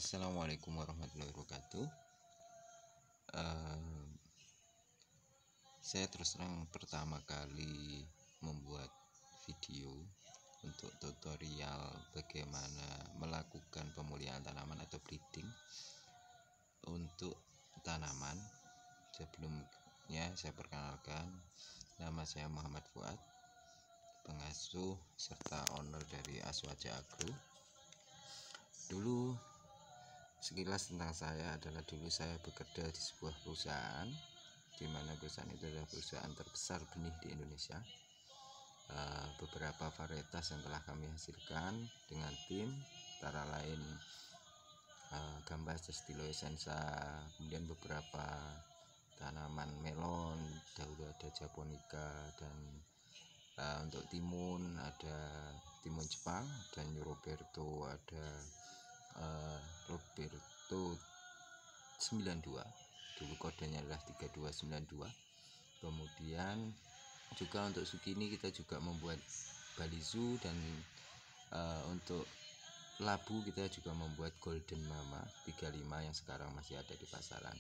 Assalamualaikum warahmatullahi wabarakatuh. Saya terus terang pertama kali membuat video untuk tutorial bagaimana melakukan pemulihan tanaman atau breeding untuk tanaman. Sebelumnya saya perkenalkan, nama saya Muhammad Fuad, pengasuh serta owner dari Aswaja Agro. Dulu sekilas tentang saya adalah dulu saya bekerja di sebuah perusahaan, di mana perusahaan itu adalah perusahaan terbesar benih di Indonesia. Beberapa varietas yang telah kami hasilkan dengan tim, antara lain Gambas Stiloesensa, kemudian beberapa tanaman melon, dahulu ada Japonica, dan untuk timun ada timun Jepang dan Roberto, ada Roberto 92, dulu kodenya adalah 3292. Kemudian juga untuk Zucchini kita juga membuat Balizu, dan untuk labu kita juga membuat Golden Mama 35 yang sekarang masih ada di pasaran.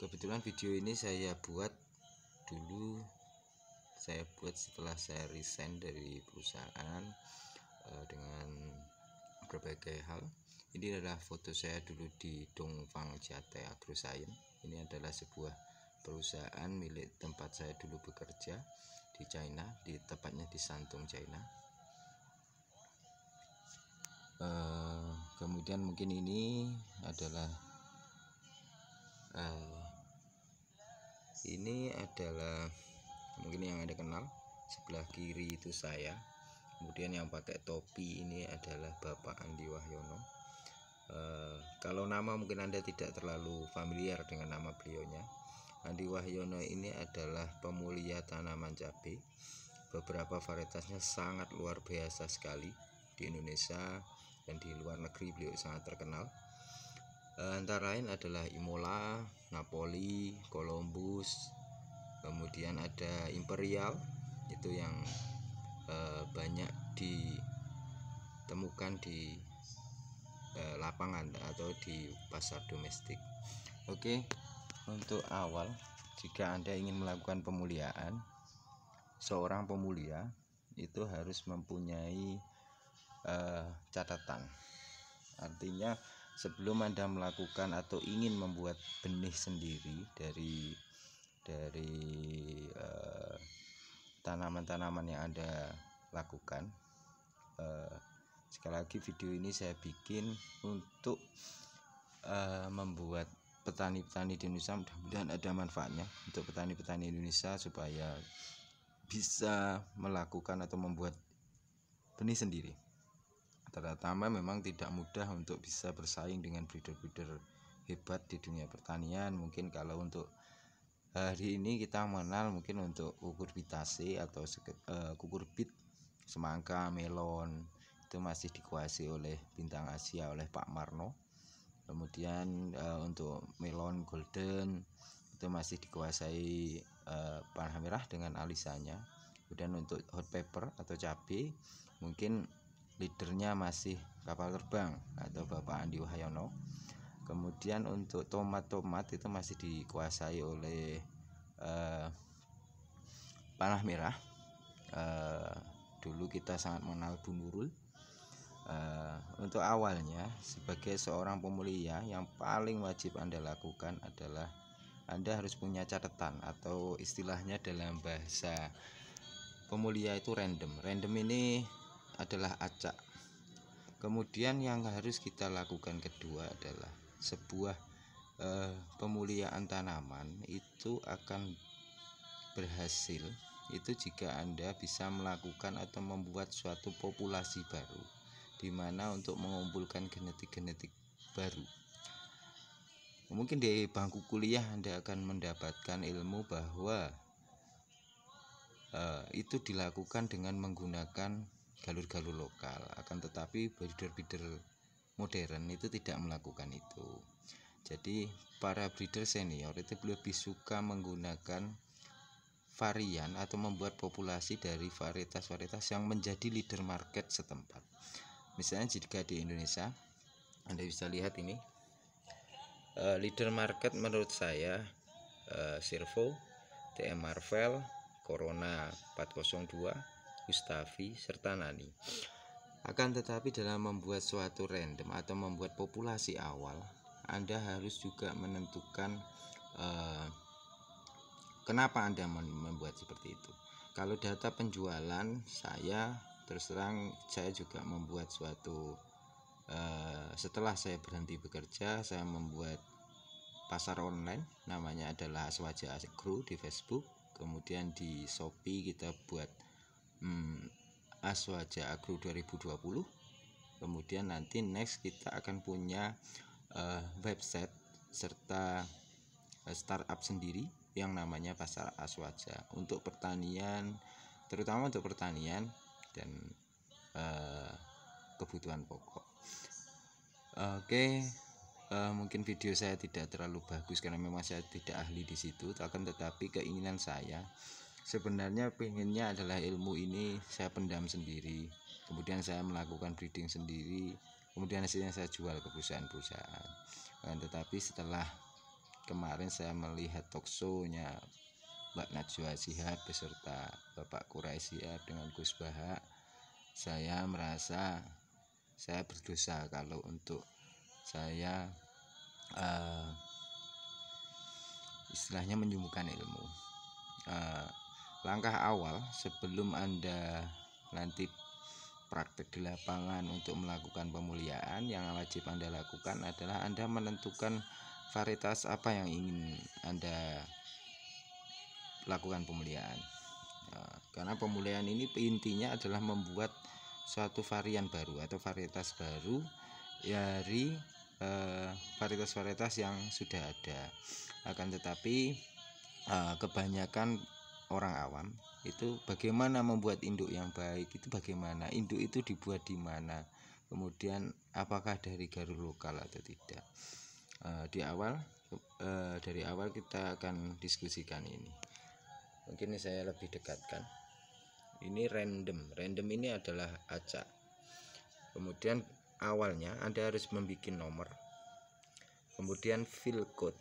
Kebetulan video ini saya buat setelah saya resign dari perusahaan dengan berbagai hal. Ini adalah foto saya dulu di Dongfang Jate Agroscience. Ini adalah sebuah perusahaan milik tempat saya dulu bekerja di China, tepatnya di Shantung, China. Kemudian mungkin ini adalah mungkin yang Anda kenal, sebelah kiri itu saya. Kemudian yang pakai topi ini adalah Bapak Andi Wahyono. Kalau nama mungkin Anda tidak terlalu familiar dengan nama beliaunya. Andi Wahyono ini adalah pemulia tanaman cabai. Beberapa varietasnya sangat luar biasa sekali di Indonesia dan di luar negeri beliau sangat terkenal. Antara lain adalah Imola, Napoli, Columbus, kemudian ada Imperial, itu yang banyak ditemukan di lapangan atau di pasar domestik. Oke, untuk awal, jika Anda ingin melakukan pemuliaan, seorang pemulia itu harus mempunyai catatan. Artinya sebelum Anda melakukan atau ingin membuat benih sendiri dari tanaman-tanaman yang Anda lakukan, sekali lagi video ini saya bikin untuk membuat petani-petani di Indonesia, mudah-mudahan ada manfaatnya untuk petani-petani Indonesia supaya bisa melakukan atau membuat benih sendiri. Terutama memang tidak mudah untuk bisa bersaing dengan breeder-breeder hebat di dunia pertanian. Mungkin kalau untuk hari ini kita mengenal mungkin untuk kukurbitacea atau kukurbit, semangka, melon, itu masih dikuasai oleh Bintang Asia, oleh Pak Marno. Kemudian untuk melon golden itu masih dikuasai Panah Merah dengan alisanya. Kemudian untuk hot pepper atau cabai mungkin leadernya masih Kapal Terbang atau Bapak Andi Wahyono. Kemudian untuk tomat itu masih dikuasai oleh Panah Merah. Dulu kita sangat mengenal Bu Nurul. Untuk awalnya sebagai seorang pemulia, yang paling wajib Anda lakukan adalah Anda harus punya catatan, atau istilahnya dalam bahasa pemulia itu random. Random ini adalah acak. Kemudian yang harus kita lakukan kedua adalah sebuah pemuliaan tanaman itu akan berhasil itu jika Anda bisa melakukan atau membuat suatu populasi baru, di mana untuk mengumpulkan genetik-genetik baru. Mungkin di bangku kuliah Anda akan mendapatkan ilmu bahwa itu dilakukan dengan menggunakan galur-galur lokal, akan tetapi breeder-breeder modern itu tidak melakukan itu. Jadi para breeder senior itu lebih suka menggunakan varian atau membuat populasi dari varietas-varietas yang menjadi leader market setempat. Misalnya jika di Indonesia Anda bisa lihat ini leader market menurut saya Servo, TM Marvel, Corona 402, Gustavi, serta Nani. Akan tetapi dalam membuat suatu random atau membuat populasi awal, Anda harus juga menentukan kenapa Anda membuat seperti itu. Kalau data penjualan, saya terus terang saya juga membuat suatu setelah saya berhenti bekerja, saya membuat pasar online, namanya adalah Aswaja Agro di Facebook. Kemudian di Shopee kita buat Aswaja Agro 2020. Kemudian nanti next kita akan punya website serta startup sendiri yang namanya Pasar Aswaja untuk pertanian, terutama untuk pertanian dan kebutuhan pokok. Oke, mungkin video saya tidak terlalu bagus karena memang saya tidak ahli di situ, akan tetapi keinginan saya sebenarnya pengennya adalah ilmu ini saya pendam sendiri, kemudian saya melakukan breeding sendiri, kemudian hasilnya saya jual ke perusahaan-perusahaan. Tetapi setelah kemarin saya melihat talkshow-nya Mbak Najwa Shihab beserta Bapak Kurai Shihab dengan Gus Baha, saya merasa saya berdosa kalau untuk saya istilahnya menyembuhkan ilmu. Langkah awal sebelum Anda nanti praktek di lapangan untuk melakukan pemuliaan, yang wajib Anda lakukan adalah Anda menentukan varietas apa yang ingin Anda lakukan pemuliaan. Karena pemuliaan ini intinya adalah membuat suatu varian baru atau varietas baru dari varietas-varietas yang sudah ada. Akan tetapi kebanyakan orang awam itu bagaimana membuat induk yang baik, itu bagaimana induk itu dibuat di mana, kemudian apakah dari garuk lokal atau tidak. Dari awal kita akan diskusikan ini. Mungkin saya lebih dekatkan. Ini random ini adalah acak. Kemudian awalnya Anda harus membuat nomor. Kemudian field code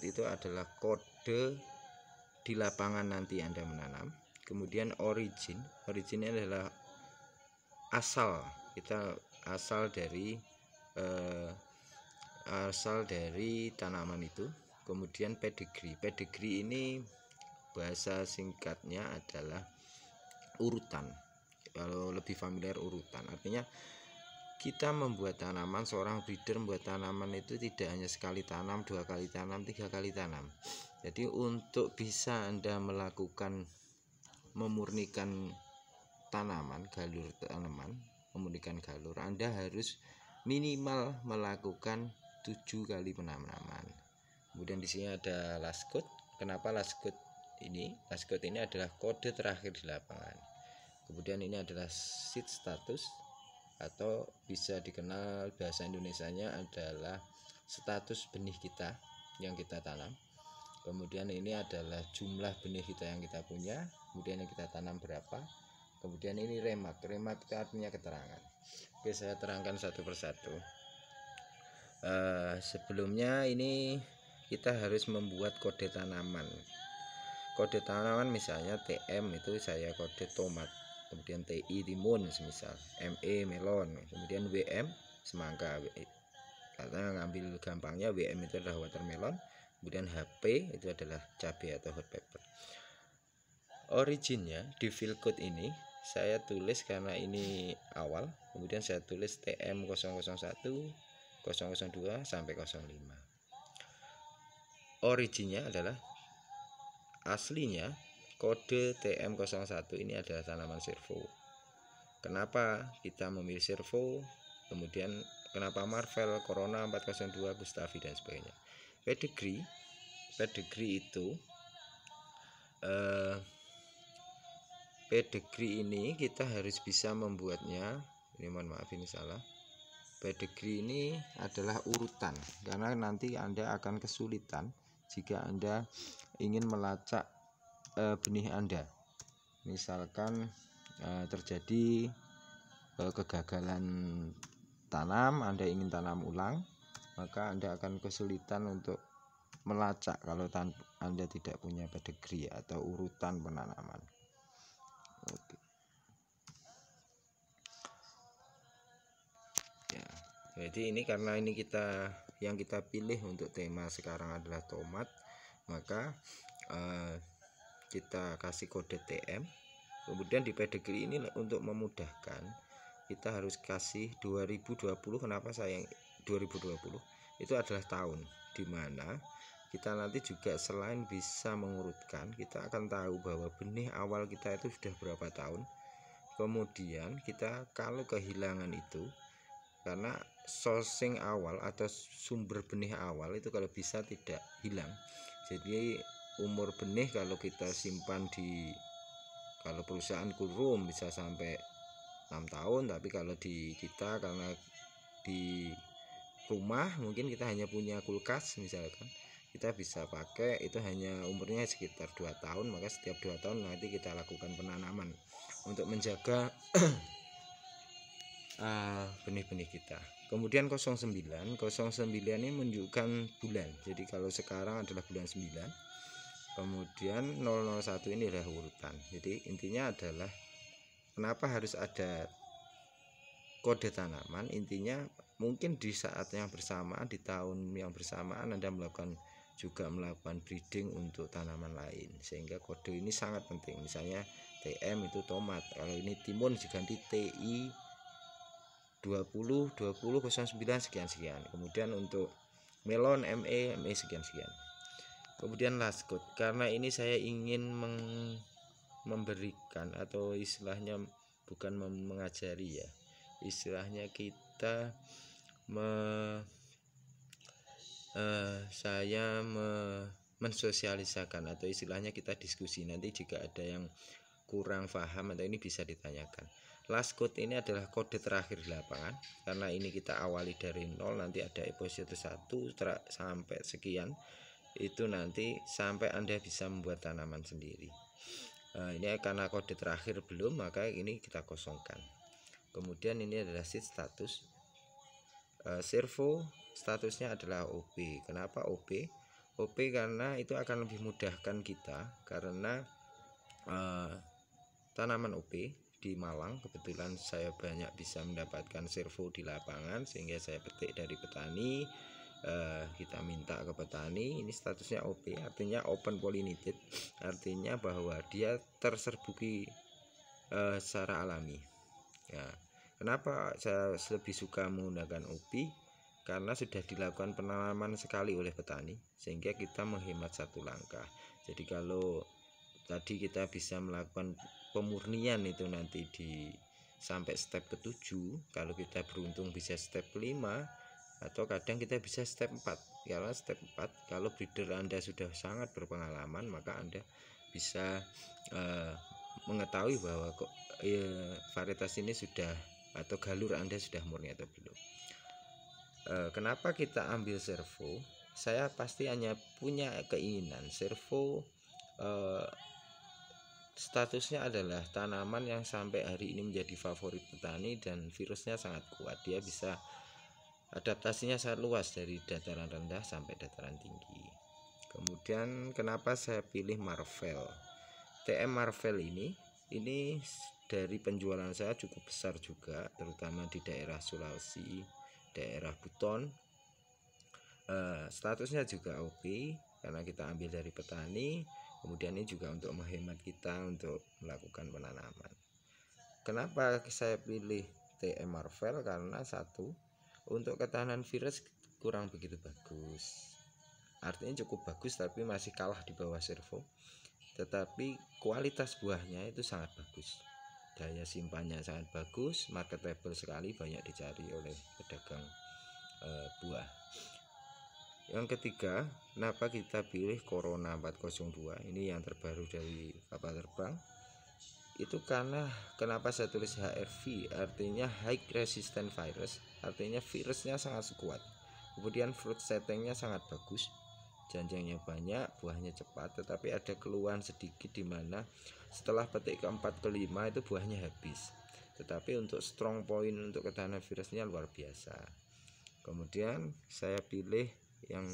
itu adalah kode di lapangan nanti Anda menanam. Kemudian origin ini adalah asal dari tanaman itu. Kemudian pedigree ini bahasa singkatnya adalah urutan. Kalau lebih familiar, urutan artinya kita membuat tanaman, seorang breeder membuat tanaman itu tidak hanya sekali tanam, 2 kali tanam, 3 kali tanam. Jadi untuk bisa Anda melakukan memurnikan tanaman, galur tanaman, memurnikan galur, Anda harus minimal melakukan 7 kali penanaman. Kemudian di sini ada last code. Kenapa last code ini? Last code ini adalah kode terakhir di lapangan. Kemudian ini adalah seed status, atau bisa dikenal bahasa Indonesianya adalah status benih kita yang kita tanam. Kemudian ini adalah jumlah benih kita yang kita punya, kemudian yang kita tanam berapa. Kemudian ini remark itu artinya keterangan. Oke, saya terangkan satu persatu. Sebelumnya ini kita harus membuat kode tanaman. Kode tanaman misalnya TM itu saya kode tomat, kemudian TI timun semisal, ME melon, kemudian WM semangka. Karena ngambil gampangnya WM itu adalah watermelon, kemudian HP itu adalah cabai atau hot pepper. Originnya di field code ini saya tulis karena ini awal, kemudian saya tulis TM 001, 002 sampai 05. Originnya adalah aslinya kode TM01 ini adalah tanaman Servo. Kenapa kita memilih Servo? Kemudian kenapa Marvel, Corona 402, Gustavi dan sebagainya. Pedigree itu pedigree ini kita harus bisa membuatnya. Ini mohon maaf ini salah. Pedigree ini adalah urutan, karena nanti Anda akan kesulitan jika Anda ingin melacak benih Anda. Misalkan terjadi kegagalan tanam, Anda ingin tanam ulang, maka Anda akan kesulitan untuk melacak kalau Anda tidak punya pedigree atau urutan penanaman. Oke. Ya, jadi ini karena ini yang kita pilih untuk tema sekarang adalah tomat, maka kita kasih kode TM. Kemudian di pedigree ini untuk memudahkan kita harus kasih 2020. Kenapa saya 2020? Itu adalah tahun dimana kita nanti juga selain bisa mengurutkan, kita akan tahu bahwa benih awal kita itu sudah berapa tahun. Kemudian kita kalau kehilangan itu, karena sourcing awal atau sumber benih awal itu kalau bisa tidak hilang. Jadi umur benih kalau kita simpan kalau perusahaan kurum bisa sampai 6 tahun, tapi kalau di kita karena di rumah mungkin kita hanya punya kulkas misalkan, kita bisa pakai itu hanya umurnya sekitar 2 tahun, maka setiap 2 tahun nanti kita lakukan penanaman untuk menjaga benih-benih kita. Kemudian 09 ini menunjukkan bulan. Jadi kalau sekarang adalah bulan 9. Kemudian 001 ini adalah urutan. Jadi intinya adalah kenapa harus ada kode tanaman? Intinya mungkin di saat yang bersamaan, di tahun yang bersamaan Anda melakukan breeding untuk tanaman lain, sehingga kode ini sangat penting. Misalnya TM itu tomat, kalau ini timun diganti TI 20 09 sekian. Kemudian untuk melon ME sekian. Kemudian last code, karena ini saya ingin memberikan atau istilahnya bukan mengajari ya, istilahnya kita mensosialisakan atau istilahnya kita diskusi. Nanti jika ada yang kurang paham atau ini bisa ditanyakan. Last code ini adalah kode terakhir di lapangan, karena ini kita awali dari 0, nanti ada episode 1 sampai sekian, itu nanti sampai Anda bisa membuat tanaman sendiri. Ini karena kode terakhir belum, maka ini kita kosongkan. Kemudian ini adalah seed status. Servo statusnya adalah OP. Kenapa OP? OP karena itu akan lebih mudahkan kita, karena tanaman OP di Malang kebetulan saya banyak bisa mendapatkan servo di lapangan, sehingga saya petik dari petani. Kita minta ke petani, ini statusnya OP, artinya open pollinated, artinya bahwa dia terserbuki secara alami. Ya, kenapa saya lebih suka menggunakan OP? Karena sudah dilakukan penanaman sekali oleh petani, sehingga kita menghemat satu langkah. Jadi kalau tadi kita bisa melakukan pemurnian itu nanti sampai step ke-7, kalau kita beruntung bisa step 5, atau kadang kita bisa step 4. Karena step 4 kalau breeder Anda sudah sangat berpengalaman, maka Anda bisa mengetahui bahwa varietas ini sudah, atau galur Anda sudah murni atau belum. Kenapa kita ambil servo? Saya pasti hanya punya keinginan servo statusnya adalah tanaman yang sampai hari ini menjadi favorit petani dan virusnya sangat kuat. Dia bisa adaptasinya sangat luas dari dataran rendah sampai dataran tinggi. Kemudian kenapa saya pilih Marvel? TM Marvel ini dari penjualan saya cukup besar juga, terutama di daerah Sulawesi, daerah Buton. Statusnya juga OP karena kita ambil dari petani. Kemudian ini juga untuk menghemat kita untuk melakukan penanaman. Kenapa saya pilih TM Marvel? Karena satu, untuk ketahanan virus kurang begitu bagus, artinya cukup bagus tapi masih kalah di bawah servo. Tetapi kualitas buahnya itu sangat bagus, daya simpannya sangat bagus, marketable sekali, banyak dicari oleh pedagang buah. Yang ketiga, kenapa kita pilih Corona 402? Ini yang terbaru dari kapal terbang. Itu karena kenapa saya tulis HRV, artinya high resistant virus, artinya virusnya sangat kuat. Kemudian fruit settingnya sangat bagus, janjangnya banyak, buahnya cepat, tetapi ada keluhan sedikit di mana setelah petik ke-4 ke-5 itu buahnya habis. tetapi untuk strong point untuk ketahanan virusnya luar biasa. Kemudian saya pilih yang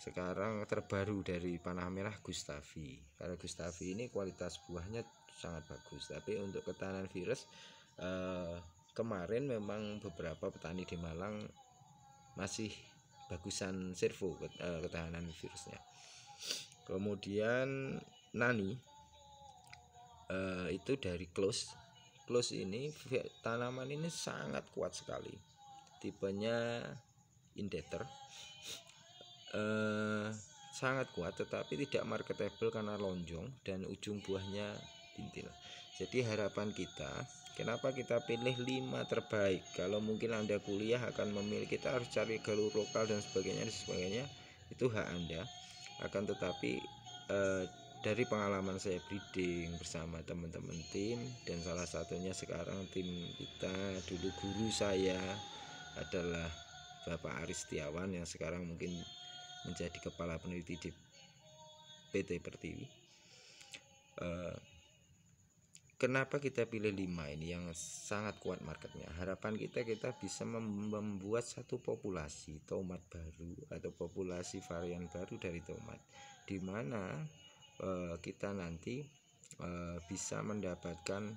sekarang terbaru dari panah merah Gustavi, karena Gustavi ini kualitas buahnya sangat bagus. Tapi untuk ketahanan virus kemarin memang beberapa petani di Malang masih bagusan Servo ketahanan virusnya. Kemudian Nani itu dari Close ini tanaman ini sangat kuat sekali, tipenya Indeter, sangat kuat tetapi tidak marketable karena lonjong dan ujung buahnya bintil. Jadi harapan kita, kenapa kita pilih 5 terbaik? Kalau mungkin Anda kuliah akan memilih, kita harus cari galur lokal dan sebagainya, itu hak Anda. Akan tetapi dari pengalaman saya breeding bersama teman-teman tim, dan salah satunya sekarang tim kita, dulu guru saya adalah Bapak Aris Setiawan yang sekarang mungkin menjadi kepala peneliti di PT Pertiwi. Kenapa kita pilih 5 ini yang sangat kuat marketnya? Harapan kita bisa membuat satu populasi tomat baru atau populasi varian baru dari tomat, di mana kita nanti bisa mendapatkan,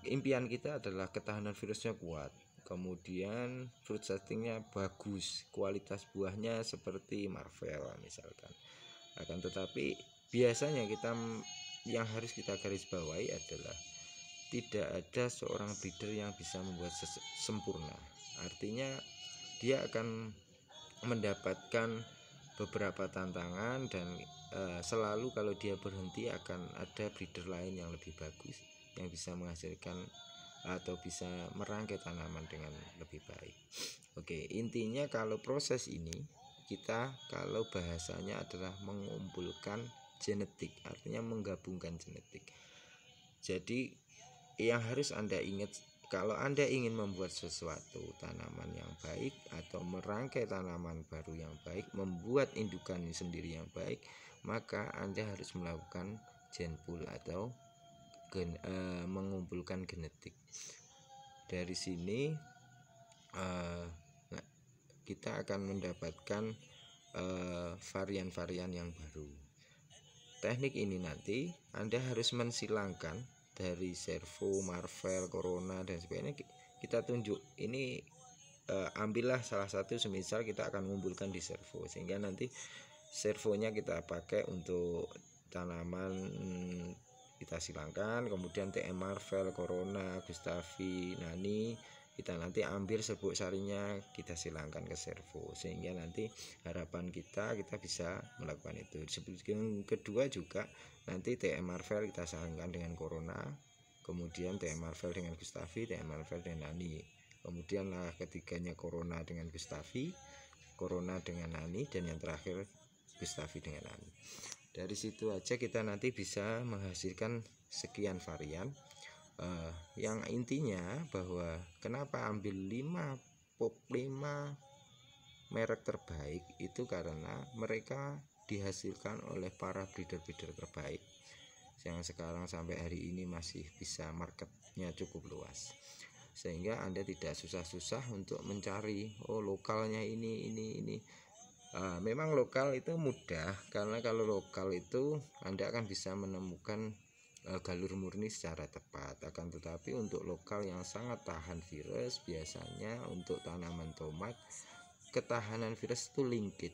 impian kita adalah ketahanan virusnya kuat, kemudian fruit settingnya bagus, kualitas buahnya seperti Marvel misalkan. Akan tetapi biasanya yang harus kita garis bawahi adalah tidak ada seorang breeder yang bisa membuat sempurna. Artinya dia akan mendapatkan beberapa tantangan dan selalu kalau dia berhenti akan ada breeder lain yang lebih bagus yang bisa menghasilkan atau bisa merangkai tanaman dengan lebih baik. Oke, intinya kalau proses ini kita, kalau bahasanya adalah mengumpulkan genetik, artinya menggabungkan genetik. Jadi yang harus Anda ingat, kalau Anda ingin membuat sesuatu tanaman yang baik atau merangkai tanaman baru yang baik, membuat indukan sendiri yang baik, maka Anda harus melakukan gen pool atau mengumpulkan genetik. Dari sini kita akan mendapatkan varian-varian yang baru. Teknik ini nanti Anda harus mensilangkan dari Servo, Marvel, Corona dan sebagainya. Kita tunjuk ini, ambillah salah satu, semisal kita akan mengumpulkan di Servo, sehingga nanti servonya kita pakai untuk tanaman, kita silangkan, kemudian TM Marvel, Corona, Gustavi, Nani, kita nanti ambil serbuk sarinya, kita silangkan ke servo, sehingga nanti harapan kita bisa melakukan itu. Yang kedua juga nanti TM Marvel kita silangkan dengan Corona, kemudian TM Marvel dengan Gustavi, TM Marvel dengan Nani, kemudian ketiganya Corona dengan Gustavi, Corona dengan Nani, dan yang terakhir Gustavi dengan Nani. Dari situ aja kita nanti bisa menghasilkan sekian varian. Yang intinya bahwa kenapa ambil 5 merek terbaik itu karena mereka dihasilkan oleh para breeder-breeder terbaik yang sekarang sampai hari ini masih bisa marketnya cukup luas, sehingga Anda tidak susah-susah untuk mencari lokalnya ini. Memang lokal itu mudah, karena kalau lokal itu Anda akan bisa menemukan galur murni secara tepat. Akan tetapi untuk lokal yang sangat tahan virus, biasanya untuk tanaman tomat ketahanan virus itu linkit.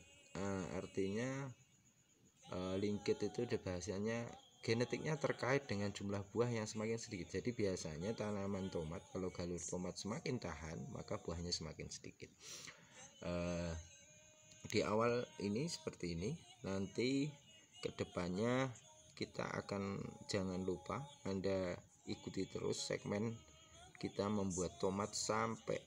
Artinya linkit itu bahasanya genetiknya terkait dengan jumlah buah yang semakin sedikit. Jadi biasanya tanaman tomat, kalau galur tomat semakin tahan, maka buahnya semakin sedikit. Di awal ini seperti ini, nanti kedepannya kita akan, jangan lupa Anda ikuti terus segmen kita membuat tomat sampai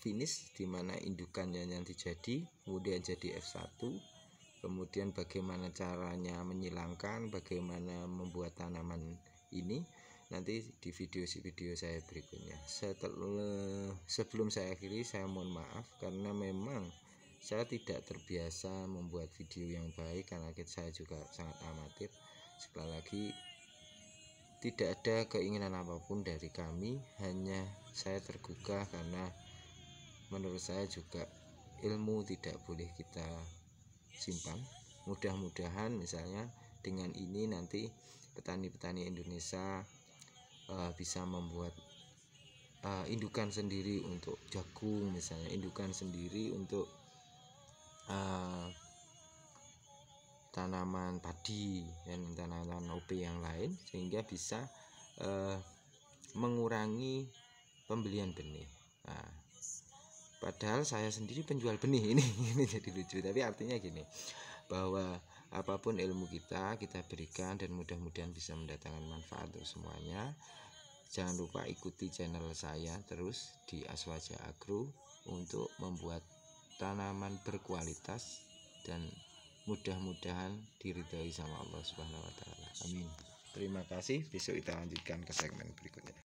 finish, dimana indukannya nanti jadi, kemudian jadi F1, kemudian bagaimana caranya menyilangkan, bagaimana membuat tanaman ini nanti di video saya berikutnya. Sebelum saya akhiri, saya mohon maaf karena memang saya tidak terbiasa membuat video yang baik, karena saya juga sangat amatir. Sekali lagi tidak ada keinginan apapun dari kami, hanya saya tergugah karena menurut saya juga ilmu tidak boleh kita simpan. Mudah-mudahan misalnya dengan ini nanti petani-petani Indonesia bisa membuat indukan sendiri untuk jagung, misalnya indukan sendiri untuk tanaman padi dan tanaman OP yang lain, sehingga bisa mengurangi pembelian benih. Nah, padahal saya sendiri penjual benih ini jadi lucu, tapi artinya gini, bahwa apapun ilmu kita berikan dan mudah-mudahan bisa mendatangkan manfaat untuk semuanya. Jangan lupa ikuti channel saya terus di Aswaja Agro untuk membuat tanaman berkualitas dan mudah-mudahan diridhoi sama Allah Subhanahu wa taala. Amin. Terima kasih. Besok kita lanjutkan ke segmen berikutnya.